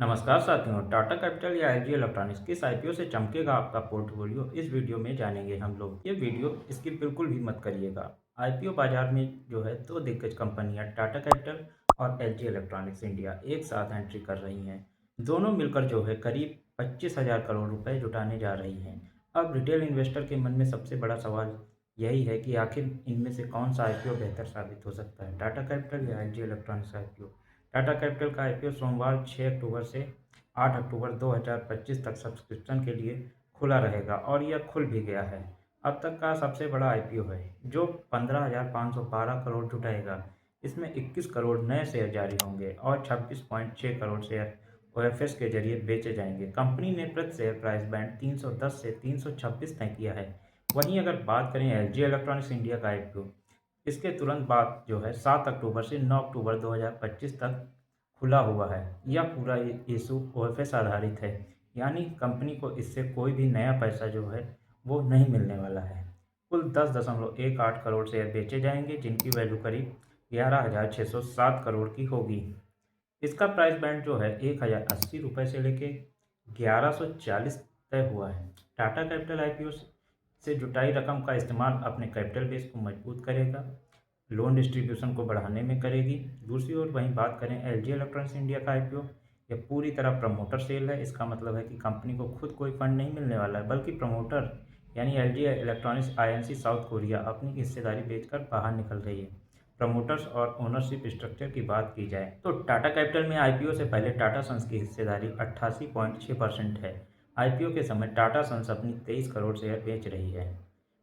नमस्कार साथियों, टाटा कैपिटल या एलजी इलेक्ट्रॉनिक्स किस आईपीओ से चमकेगा आपका पोर्टफोलियो, इस वीडियो में जानेंगे हम लोग। ये वीडियो स्किप बिल्कुल भी मत करिएगा। आईपीओ बाजार में जो है दो दिग्गज कंपनियां टाटा कैपिटल और एलजी इलेक्ट्रॉनिक्स इंडिया एक साथ एंट्री कर रही हैं। दोनों मिलकर जो है करीब 25,000 करोड़ रुपए जुटाने जा रही हैं। अब रिटेल इन्वेस्टर के मन में सबसे बड़ा सवाल यही है कि आखिर इनमें से कौन सा आईपीओ बेहतर साबित हो सकता है, टाटा कैपिटल या LG electronics IPO. Tata capital का आईपीओ सोमवार 6 अक्टूबर से 8 अक्टूबर 2025 तक सब्सक्रिप्शन के लिए खुला रहेगा और यह खुल भी गया है। अब तक का सबसे बड़ा आईपीओ है जो 15,512 करोड़ जुटाएगा। इसमें 21 करोड़ नए शेयर जारी होंगे और 26.6 करोड़ शेयर ओएफएस के जरिए बेचे जाएंगे। कंपनी ने प्रति शेयर प्राइस बैंड 310 से 326 तय किया है। वहीं अगर बात करें एलजी इलेक्ट्रॉनिक्स इंडिया का आईपीओ, इसके तुरंत बाद जो है 7 अक्टूबर से 9 अक्टूबर 2025 तक खुला हुआ है। यह पूरा इशू ओएफएस आधारित है, यानी कंपनी को इससे कोई भी नया पैसा जो है वो नहीं मिलने वाला है। कुल 10.18 करोड़ शेयर बेचे जाएंगे जिनकी वैल्यू करीब 11,607 करोड़ की होगी। इसका प्राइस बैंड जो है 1,080 रुपये से लेके 1,140 तय हुआ है। टाटा कैपिटल आईपीओ से जुटाई रकम का इस्तेमाल अपने कैपिटल बेस को मजबूत करेगा, लोन डिस्ट्रीब्यूशन को बढ़ाने में करेगी। दूसरी ओर वहीं बात करें एलजी इलेक्ट्रॉनिक्स इंडिया का आईपीओ, यह पूरी तरह प्रमोटर सेल है। इसका मतलब है कि कंपनी को खुद कोई फंड नहीं मिलने वाला है, बल्कि प्रमोटर यानी LG electronics INC south Korea अपनी हिस्सेदारी बेचकर बाहर निकल रही है। प्रमोटर्स और ओनरशिप स्ट्रक्चर की बात की जाए तो टाटा कैपिटल में आईपीओ से पहले टाटा सन्स की हिस्सेदारी 88.6% है। आईपीओ के समय टाटा सन्स अपनी 23 करोड़ शेयर बेच रही है।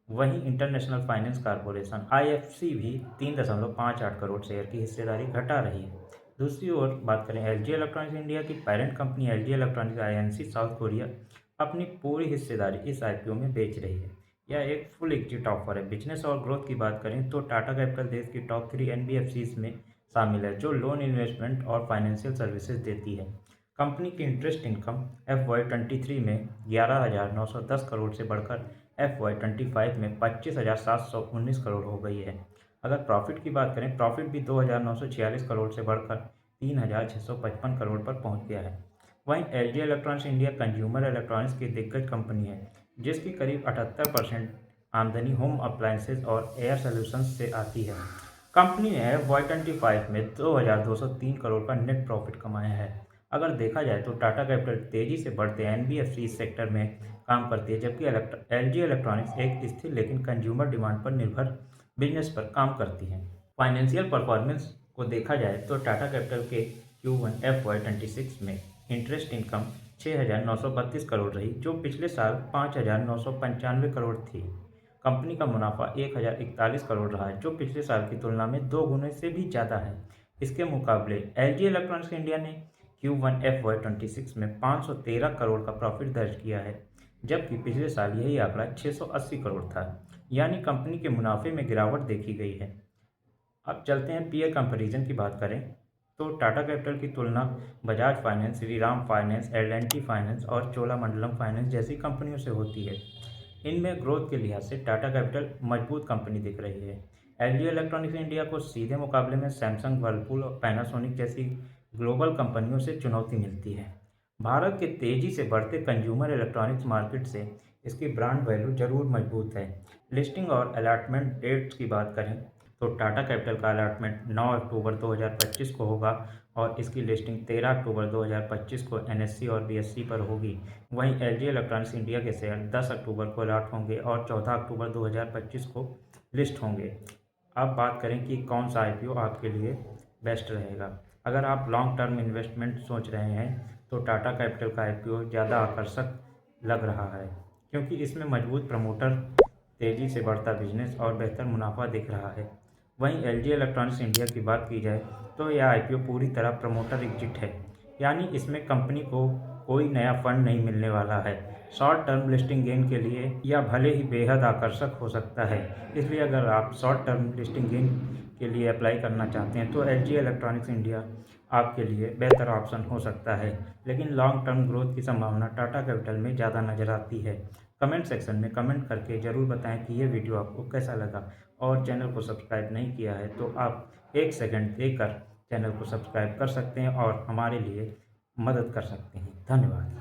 वहीं इंटरनेशनल फाइनेंस कॉरपोरेशन आईएफसी भी 3.58 करोड़ शेयर की हिस्सेदारी घटा रही है। दूसरी ओर बात करें एलजी इलेक्ट्रॉनिक्स इंडिया की parent company LG electronics INC south Korea अपनी पूरी हिस्सेदारी इस आईपीओ में बेच रही है। यह एक फुल एग्जिट ऑफर है। बिजनेस और ग्रोथ की बात करें तो टाटा कैपिटल देश की टॉप 3 एनबीएफसीज में शामिल है जो लोन, इन्वेस्टमेंट और फाइनेंशियल सर्विसेज देती है। कंपनी की इंटरेस्ट इनकम FY23 में 11,910 करोड़ से बढ़कर FY25 में 25,719 करोड़ हो गई है। अगर प्रॉफिट की बात करें, प्रॉफिट भी 2,946 करोड़ से बढ़कर 3,655 करोड़ पर पहुंच गया है। वहीं LG electronics India consumer electronics की दिग्गज कंपनी है जिसकी करीब 78% आमदनी होम अप्लायंसेज और एयर सॉल्यूशंस से आती है। कंपनी ने FY25 में 2,203 करोड़ का नेट प्रॉफिट कमाया है। अगर देखा जाए तो टाटा कैपिटल तेजी से बढ़ते एनबीएफसी सेक्टर में काम करती है, जबकि एलजी इलेक्ट्रॉनिक्स एक स्थिर लेकिन कंज्यूमर डिमांड पर निर्भर बिजनेस पर काम करती है। फाइनेंशियल परफॉर्मेंस को देखा जाए तो टाटा कैपिटल के Q1 FY26 में इंटरेस्ट इनकम 6,932 करोड़ रही जो पिछले साल 5,995 करोड़ थी। कंपनी का मुनाफा 1,041 करोड़ रहा है जो पिछले साल की तुलना में 2 गुने से भी ज़्यादा है। इसके मुकाबले एलजी इलेक्ट्रॉनिक्स इंडिया ने Q1 FY26 में 513 करोड़ का प्रॉफिट दर्ज किया है, जबकि पिछले साल यही आंकड़ा 680 करोड़ था, यानी कंपनी के मुनाफे में गिरावट देखी गई है। अब चलते हैं पीयर कंपैरिजन की बात करें तो टाटा कैपिटल की तुलना Bajaj finance, Shriram finance, L&T finance और चोलामंडलम फाइनेंस जैसी कंपनियों से होती है। इनमें ग्रोथ के लिहाज से टाटा कैपिटल मजबूत कंपनी दिख रही है। एलजी इलेक्ट्रॉनिक्स इंडिया को सीधे मुकाबले में सैमसंग, वर्लपूल और पैनासोनिक जैसी ग्लोबल कंपनियों से चुनौती मिलती है। भारत के तेजी से बढ़ते कंज्यूमर इलेक्ट्रॉनिक्स मार्केट से इसकी ब्रांड वैल्यू जरूर मजबूत है। लिस्टिंग और अलॉटमेंट डेट्स की बात करें तो टाटा कैपिटल का अलॉटमेंट 9 अक्टूबर 2025 को होगा और इसकी लिस्टिंग 13 अक्टूबर 2025 को एनएससी और बीएसई पर होगी। वहीं एलजी इलेक्ट्रॉनिक्स इंडिया के शेयर 10 अक्टूबर को अलॉट होंगे और 14 अक्टूबर 2025 को लिस्ट होंगे। अब बात करें कि कौन सा आईपीओ आपके लिए बेस्ट रहेगा। अगर आप लॉन्ग टर्म इन्वेस्टमेंट सोच रहे हैं तो टाटा कैपिटल का आईपीओ ज़्यादा आकर्षक लग रहा है क्योंकि इसमें मजबूत प्रमोटर, तेज़ी से बढ़ता बिजनेस और बेहतर मुनाफा दिख रहा है। वहीं एलजी इलेक्ट्रॉनिक्स इंडिया की बात की जाए तो यह आईपीओ पूरी तरह प्रमोटर एग्जिट है, यानी इसमें कंपनी को कोई नया फंड नहीं मिलने वाला है। शॉर्ट टर्म लिस्टिंग गेन के लिए यह भले ही बेहद आकर्षक हो सकता है, इसलिए अगर आप शॉर्ट टर्म लिस्टिंग गेन के लिए अप्लाई करना चाहते हैं तो एलजी इलेक्ट्रॉनिक्स इंडिया आपके लिए बेहतर ऑप्शन हो सकता है। लेकिन लॉन्ग टर्म ग्रोथ की संभावना टाटा कैपिटल में ज़्यादा नज़र आती है। कमेंट सेक्शन में कमेंट करके ज़रूर बताएं कि ये वीडियो आपको कैसा लगा, और चैनल को सब्सक्राइब नहीं किया है तो आप 1 सेकंड देकर चैनल को सब्सक्राइब कर सकते हैं और हमारे लिए मदद कर सकते हैं। धन्यवाद।